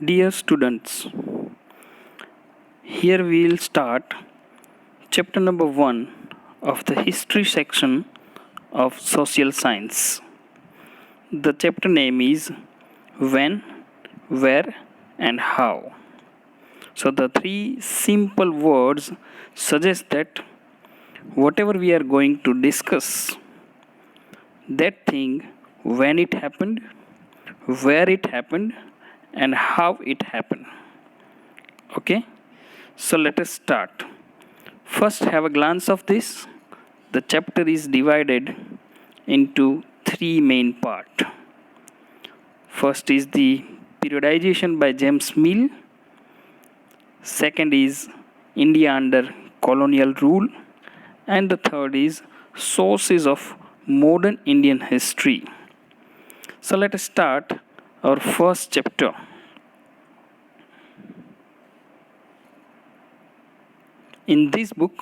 Dear students, here we will start chapter number 1 of the history section of social science. The chapter name is When, Where and How. So the three simple words suggest that whatever we are going to discuss, that thing, when it happened, where it happened and how it happened. Okay, so let us start. First, have a glance of this. The chapter is divided into three main parts. First is the periodization by James Mill. Second is India under colonial rule. And the third is sources of modern Indian history. So let us start our first chapter. In this book,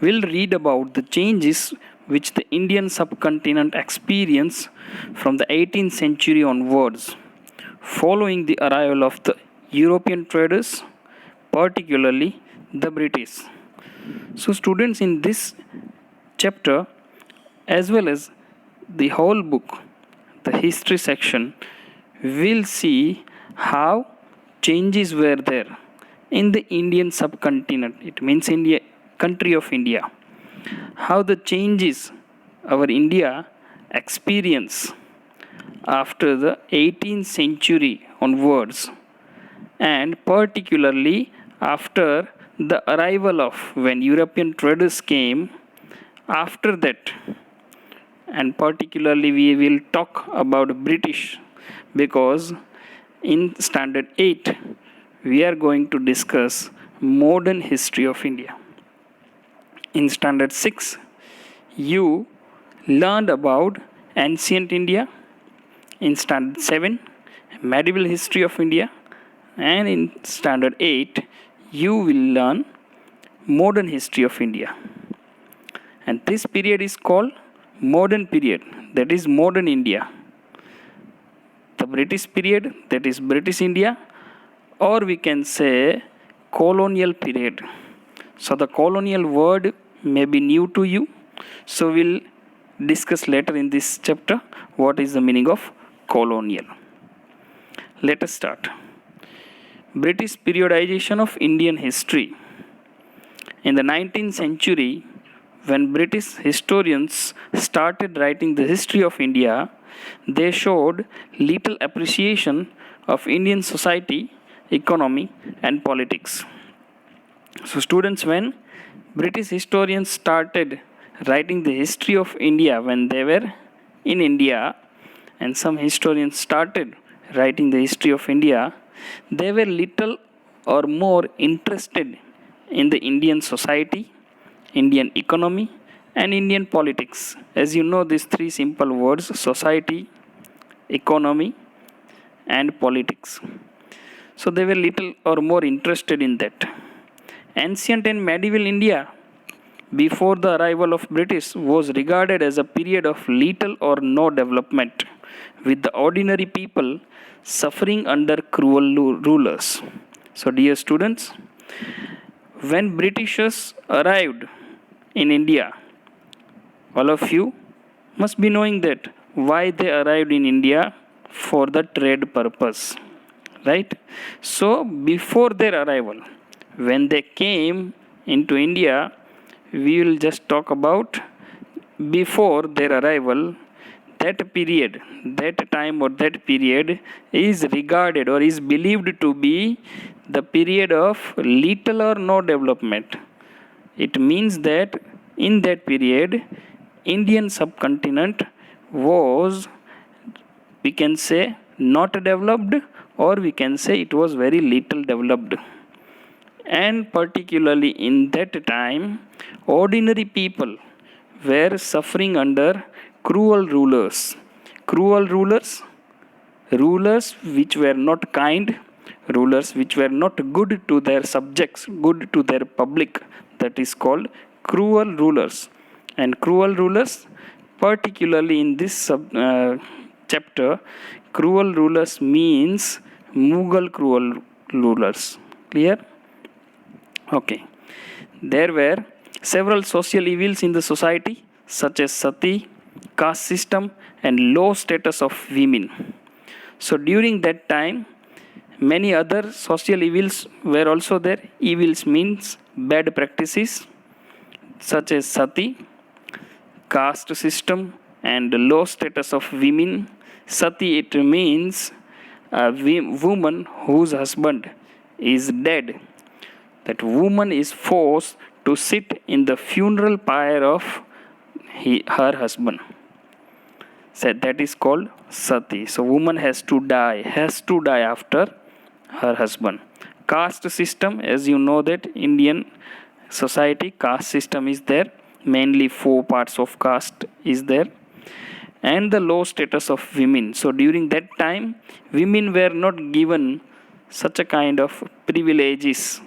we'll read about the changes which the Indian subcontinent experienced from the 18th century onwards, following the arrival of the European traders, particularly the British. So students, in this chapter, as well as the whole book, the history section, we'll see how changes were there in the Indian subcontinent. It means India, country of India. How the changes our India experience after the 18th century onwards, and particularly after the arrival of when European traders came. After that, and particularly we will talk about British, because in standard 8 we are going to discuss modern history of India. In standard 6 you learned about ancient India. In standard 7 medieval history of India, and in standard 8 you will learn modern history of India. And this period is called modern period, that is modern India. The British period, that is British India, or we can say colonial period. So the colonial word may be new to you, so we'll discuss later in this chapter what is the meaning of colonial. Let us start. British periodization of Indian history. In the 19th century, when British historians started writing the history of India, they showed little appreciation of Indian society, economy, and politics. So, students, when British historians started writing the history of India when they were in India, and some historians started writing the history of India, they were little or more interested in the Indian society, Indian economy, and Indian politics. As you know, these three simple words: society, economy, and politics. So they were little or more interested in that. Ancient and medieval India, before the arrival of British, was regarded as a period of little or no development, with the ordinary people suffering under cruel rulers. So, dear students, when Britishers arrived in India, all of you must be knowing that why they arrived in India: for the trade purpose, right? So before their arrival, when they came into India, we will just talk about before their arrival. That period, that time or that period is regarded or is believed to be the period of little or no development. It means that in that period, Indian subcontinent was, we can say, not developed, or we can say it was very little developed. And particularly in that time, ordinary people were suffering under cruel rulers. Cruel rulers, rulers which were not kind, rulers which were not good to their subjects, good to their public. That is called cruel rulers. And cruel rulers, particularly in this chapter, cruel rulers means Mughal cruel rulers. Clear? Okay. There were several social evils in the society, such as sati, caste system, and low status of women. So during that time, many other social evils were also there. Evils means bad practices, such as sati, caste system, and low status of women. Sati, it means a woman whose husband is dead. That woman is forced to sit in the funeral pyre of her husband. So that is called sati. So woman has to die after her husband. Caste system, as you know that Indian society caste system is there. Mainly 4 parts of caste is there. And the low status of women. So during that time, women were not given such a kind of privileges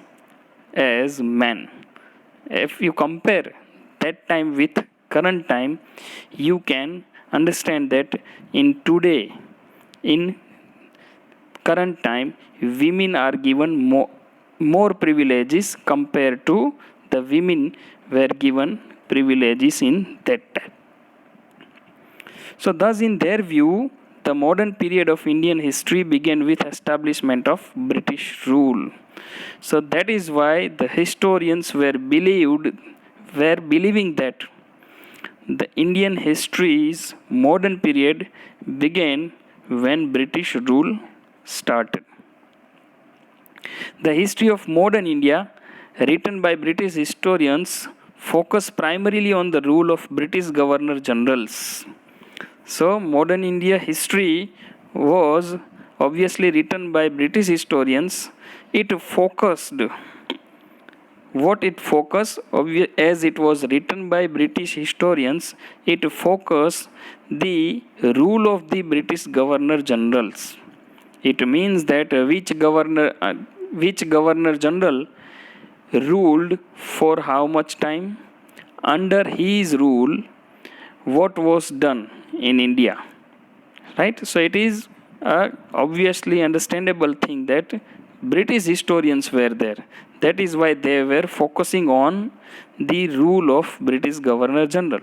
as men. If you compare that time with current time, you can understand that in current time, women are given more privileges compared to the women were given privileges in that time. So thus in their view, the modern period of Indian history began with establishment of British rule. So that is why the historians were believing that the Indian history's modern period began when British rule started. The history of modern India, written by British historians, focus primarily on the rule of British Governor Generals. So modern India history was obviously written by British historians. It focused as it was written by British historians, it focused the rule of the British Governor Generals. It means that which Governor General ruled for how much time, under his rule what was done in India, right? So it is a obviously understandable thing that British historians were there. That is why they were focusing on the rule of British Governor General.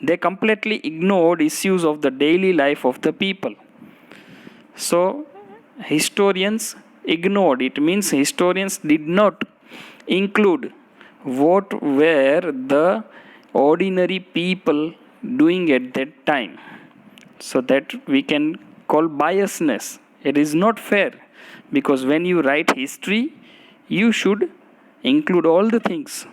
They completely ignored issues of the daily life of the people. So historians ignored. It means historians did not include what were the ordinary people doing at that time. So that we can call biasness. It is not fair, because when you write history, you should include all the things.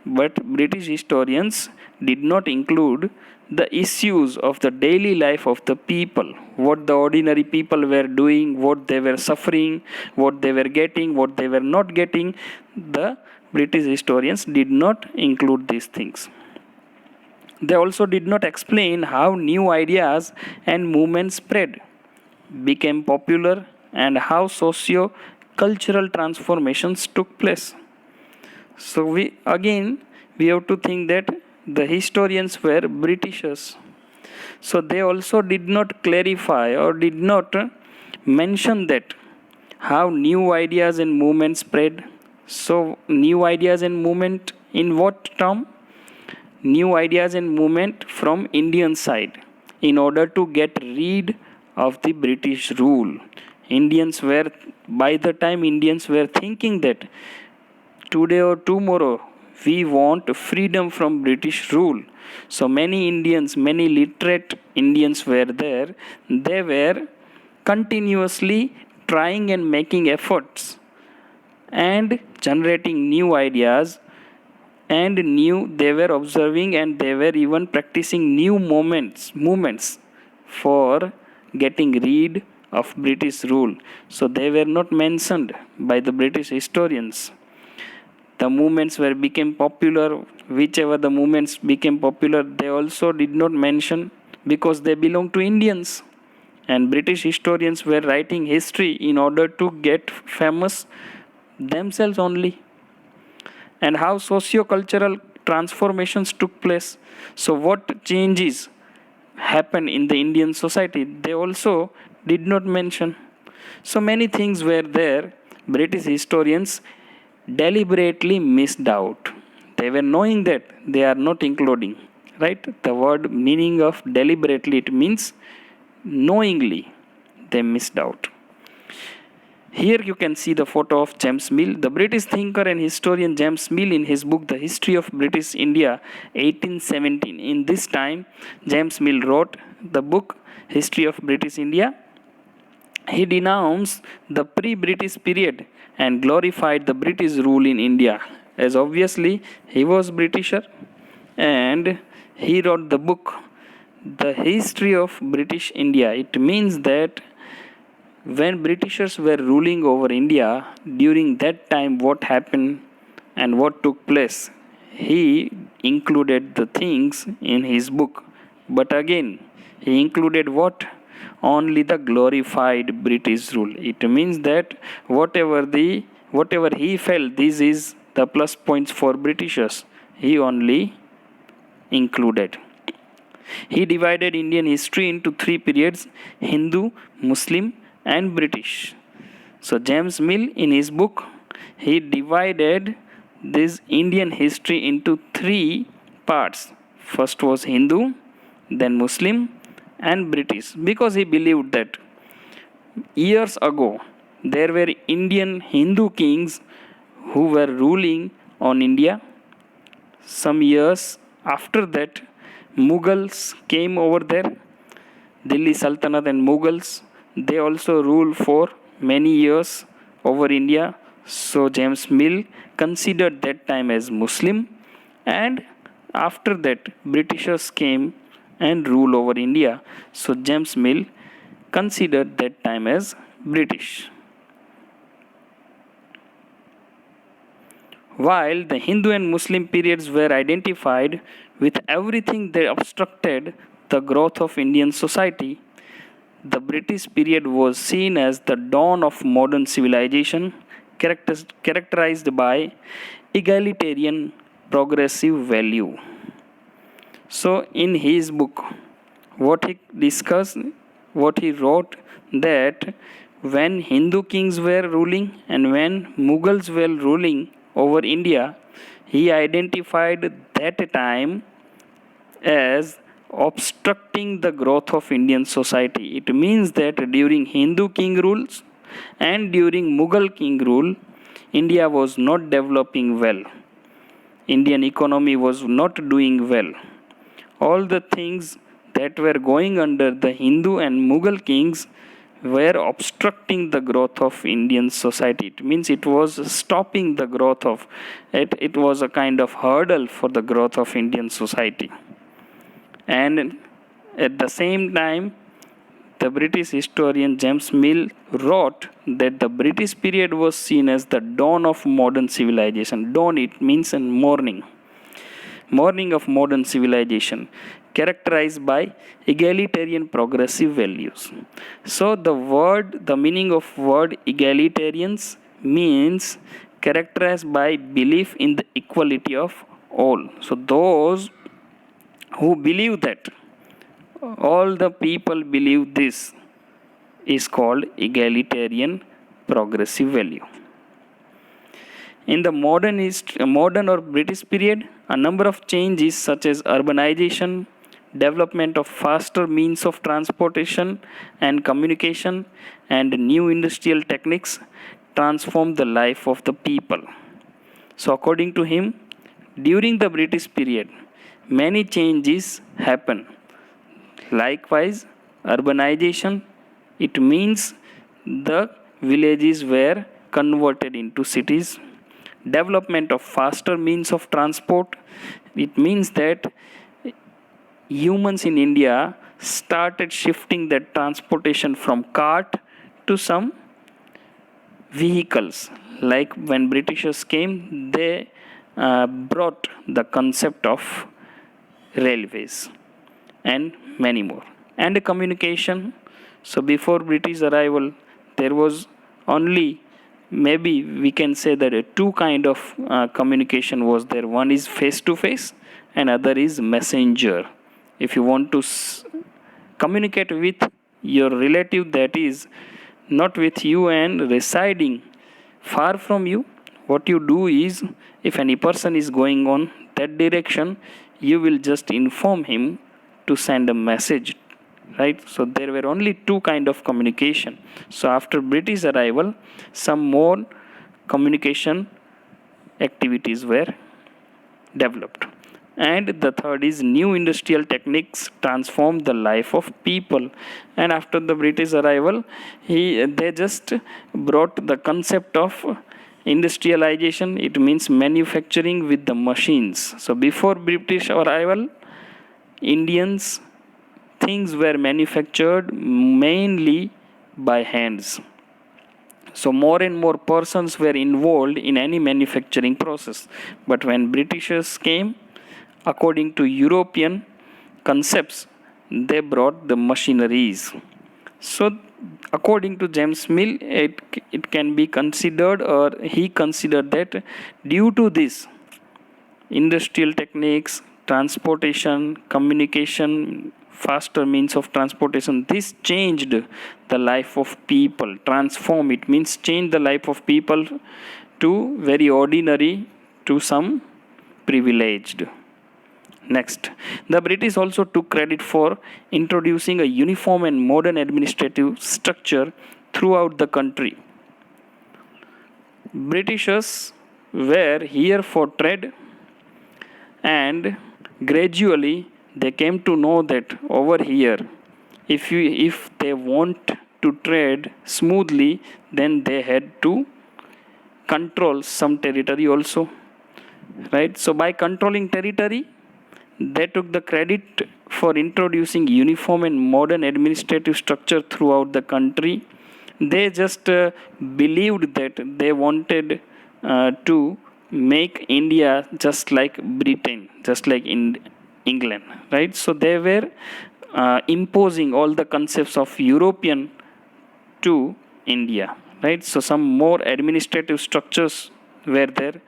But British historians did not include the issues of the daily life of the people, what the ordinary people were doing, what they were suffering, what they were getting, what they were not getting. The British historians did not include these things. They also did not explain how new ideas and movements spread, became popular, and how socio-cultural transformations took place. So we have to think that the historians were Britishers. So they also did not clarify or did not mention that how new ideas and movements spread. So new ideas and movement in what term? New ideas and movement from Indian side in order to get rid of the British rule. By the time Indians were thinking that today or tomorrow we want freedom from British rule. So many literate Indians were there. They were continuously trying and making efforts and generating new ideas, and they were observing, and they were even practicing new movements for getting rid of British rule. So they were not mentioned by the British historians. The movements became popular. Whichever the movements became popular, they also did not mention, because they belong to Indians. And British historians were writing history in order to get famous themselves only. And how socio-cultural transformations took place. So what changes happened in the Indian society, they also did not mention. So many things were there. British historians deliberately missed out. They were knowing that they are not including, right? The word meaning of deliberately, it means knowingly they missed out. Here you can see the photo of James Mill. The British thinker and historian James Mill, in his book The History of British India 1817. In this time, James Mill wrote the book History of British India. He denounced the pre-British period and glorified the British rule in India, as obviously he was Britisher, and he wrote the book The History of British India. It means that when Britishers were ruling over India, during that time what happened and what took place, he included the things in his book. But again, he included what? Only the glorified British rule. It means that whatever he felt, this is the plus points for Britishers, he only included. He divided Indian history into three periods: Hindu, Muslim, and British. So James Mill, in his book, he divided this Indian history into three parts. First was Hindu, then Muslim, and British, because he believed that years ago there were Indian Hindu kings who were ruling on India. Some years after that, Mughals came over there, Delhi Sultanate and Mughals. They also ruled for many years over India. So James Mill considered that time as Muslim, and after that Britishers came and ruled over India. So James Mill considered that time as British. While the Hindu and Muslim periods were identified with everything that obstructed the growth of Indian society, the British period was seen as the dawn of modern civilization, characterized by egalitarian progressive value. So, in his book, what he discussed, what he wrote, that when Hindu kings were ruling and when Mughals were ruling over India, he identified that time as obstructing the growth of Indian society. It means that during Hindu king rules and during Mughal king rule, India was not developing well. Indian economy was not doing well. All the things that were going under the Hindu and Mughal kings were obstructing the growth of Indian society. It means it was stopping the growth of it. It was a kind of hurdle for the growth of Indian society. And at the same time, the British historian James Mill wrote that the British period was seen as the dawn of modern civilization. Dawn, it means in morning. Morning of modern civilization, characterized by egalitarian progressive values. So the meaning of word egalitarians means characterized by belief in the equality of all. So those who believe that all the people believe this is called egalitarian progressive value. In the modern or British period, a number of changes such as urbanization, development of faster means of transportation and communication, and new industrial techniques transformed the life of the people. So according to him, during the British period, many changes happen. Likewise, urbanization, it means the villages were converted into cities. Development of faster means of transport, it means that humans in India started shifting that transportation from cart to some vehicles. Like when Britishers came, they brought the concept of railways and many more. And communication. So before British arrival, there was only, maybe we can say that two kind of communication was there. One is face to face and other is messenger. If you want to communicate with your relative that is not with you and residing far from you. What you do is, if any person is going on that direction, you will just inform him to send a message, right? So there were only two kind of communication. So after British arrival, some more communication activities were developed. And the third is new industrial techniques transformed the life of people. And after the British arrival, they just brought the concept of industrialization. It means manufacturing with the machines. So before British arrival, Indians things were manufactured mainly by hands. So more and more persons were involved in any manufacturing process. But when Britishers came, according to European concepts, they brought the machineries. So according to James Mill, it can be considered, or he considered that due to this industrial techniques, transportation, communication, faster means of transportation, this changed the life of people. Transform, it means change the life of people to very ordinary to some privileged. Next, the British also took credit for introducing a uniform and modern administrative structure throughout the country. Britishers were here for trade, and gradually they came to know that over here, if they want to trade smoothly, then they had to control some territory also, right? So by controlling territory, they took the credit for introducing uniform and modern administrative structure throughout the country. They just believed that they wanted to make India just like Britain, just like in England, right? So they were imposing all the concepts of European to India, right? So some more administrative structures were there.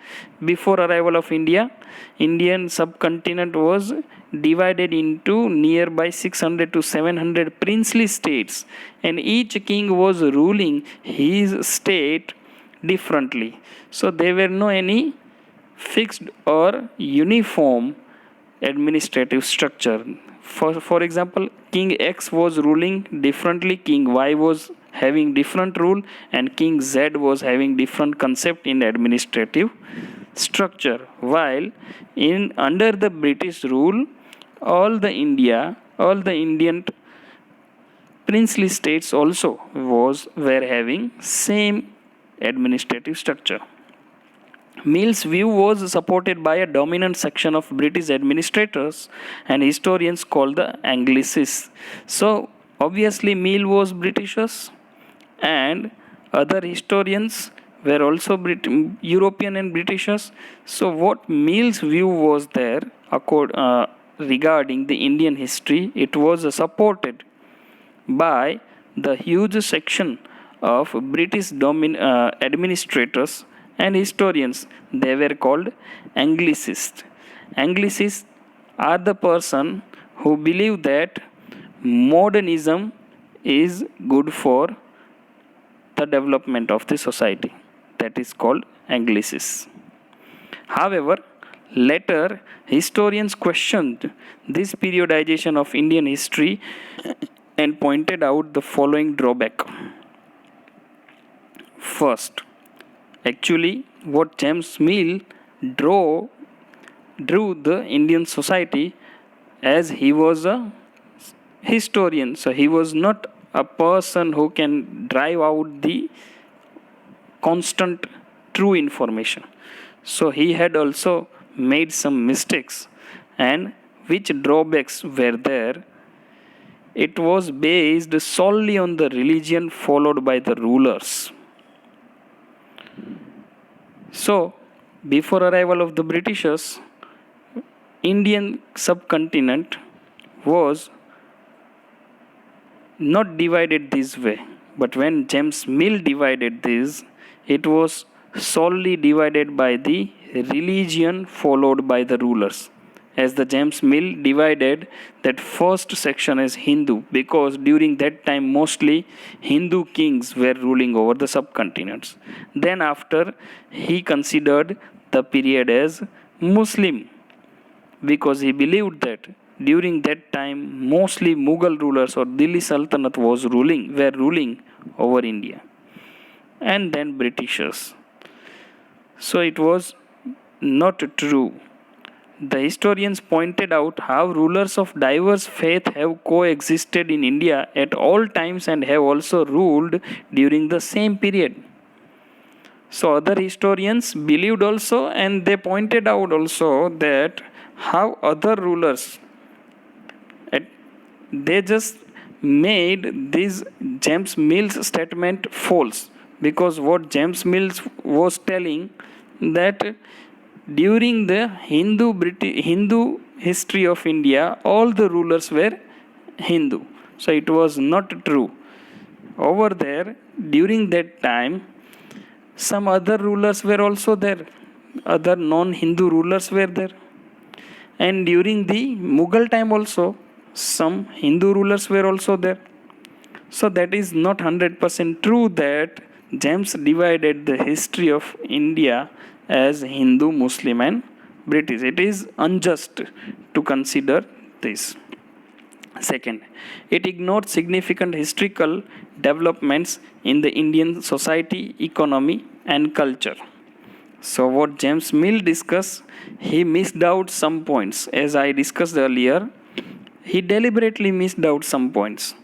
Before arrival of India, Indian subcontinent was divided into nearby 600 to 700 princely states, and each king was ruling his state differently. So there were no any fixed or uniform administrative structure. For example, King X was ruling differently, King Y was having different rule, and King Z was having different concept in administrative structure. While in under the British rule, all the Indian princely states also were having same administrative structure. Mill's view was supported by a dominant section of British administrators and historians called the Anglicists. So obviously Mill was Britishers, and other historians were also European and Britishers. So what Mill's view was there regarding the Indian history, it was supported by the huge section of British administrators and historians. They were called Anglicists. Anglicists are the person who believe that modernism is good for the development of the society. That is called Anglicists. However, later historians questioned this periodization of Indian history and pointed out the following drawback. First, actually, what James Mill drew the Indian society, as he was a historian, so he was not a person who can drive out the constant true information. So he had also made some mistakes, and which drawbacks were there. It was based solely on the religion followed by the rulers. So, before arrival of the Britishers, Indian subcontinent was not divided this way. But when James Mill divided this, it was solely divided by the religion followed by the rulers. as the James Mill divided that first section as Hindu, because during that time mostly Hindu kings were ruling over the subcontinents. Then after he considered the period as Muslim, because he believed that during that time mostly Mughal rulers or Delhi Sultanate were ruling over India, and then Britishers. So it was not true. The historians pointed out how rulers of diverse faith have coexisted in India at all times and have also ruled during the same period. So other historians believed also, and they pointed out also that how other rulers, they just made this James Mill's statement false, because what James Mills was telling that during the Hindu history of India, all the rulers were Hindu. So it was not true. Over there, during that time, some other rulers were also there. Other non-Hindu rulers were there. And during the Mughal time also, some Hindu rulers were also there. So that is not 100% true that James divided the history of India as Hindu, Muslim and British. It is unjust to consider this. Second, it ignored significant historical developments in the Indian society, economy and culture. So what James Mill discussed, he missed out some points. As I discussed earlier, he deliberately missed out some points,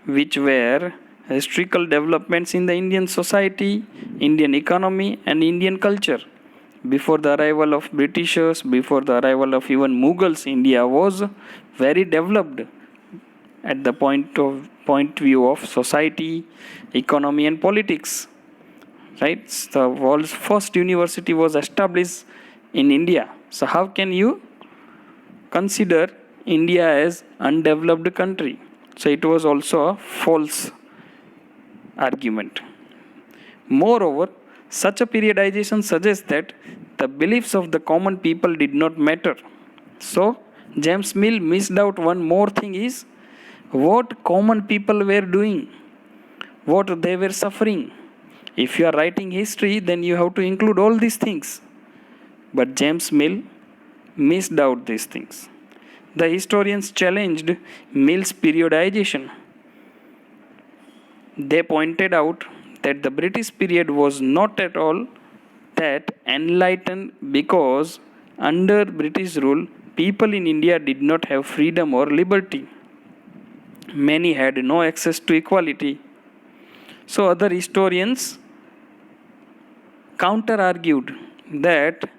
which were historical developments in the Indian society, Indian economy and Indian culture. Before the arrival of Britishers, before the arrival of even Mughals, India was very developed at the point view of society, economy and politics. Right? The world's first university was established in India. So how can you consider India as undeveloped country? So it was also a false argument. Moreover, such a periodization suggests that the beliefs of the common people did not matter. So James Mill missed out one more thing, is what common people were doing, what they were suffering. If you are writing history, then you have to include all these things. But James Mill missed out these things. The historians challenged Mill's periodization. They pointed out that the British period was not at all that enlightened, because under British rule, people in India did not have freedom or liberty. Many had no access to equality. So other historians counter-argued that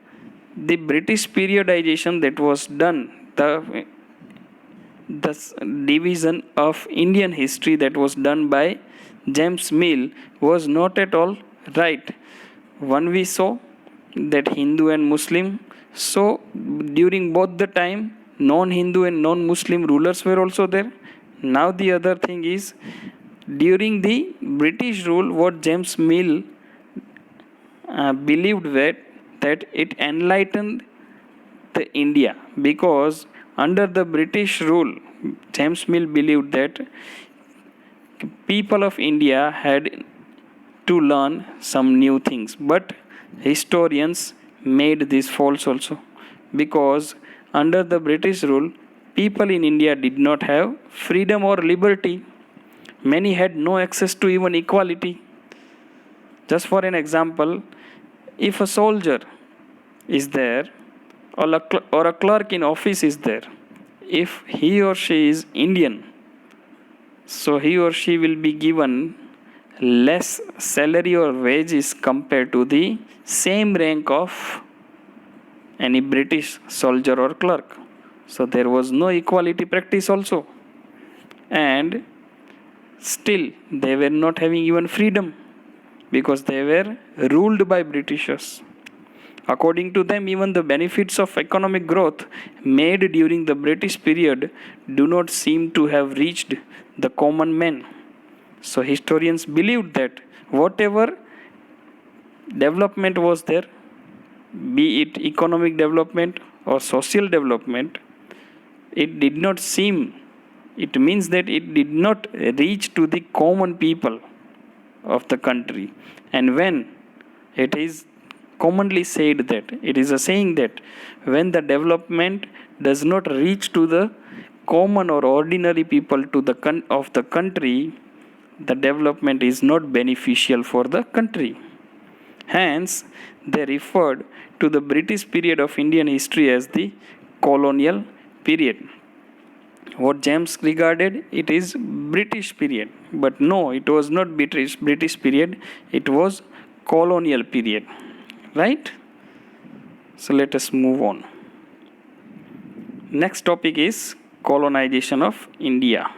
the British periodization that was done, the division of Indian history that was done by James Mill, was not at all right. One, we saw that Hindu and Muslim, so during both the time, non-Hindu and non-Muslim rulers were also there. Now the other thing is, during the British rule, what James Mill believed that it enlightened the India, because under the British rule, James Mill believed that people of India had to learn some new things. But historians made this false also, because under the British rule, people in India did not have freedom or liberty. Many had no access to even equality. Just for an example, if a soldier is there, or a clerk in office is there, if he or she is Indian, so he or she will be given less salary or wages compared to the same rank of any British soldier or clerk. So there was no equality practice also. And still they were not having even freedom, because they were ruled by Britishers. According to them, even the benefits of economic growth made during the British period do not seem to have reached the common man. So historians believed that whatever development was there, be it economic development or social development, it did not seem, it means that it did not reach to the common people of the country. And when it is commonly said that, it is a saying that when the development does not reach to the common or ordinary people to the of the country, the development is not beneficial for the country. Hence, they referred to the British period of Indian history as the colonial period. What James regarded, it is British period, but no, it was not British period, it was colonial period, right? So let us move on. Next topic is colonization of India.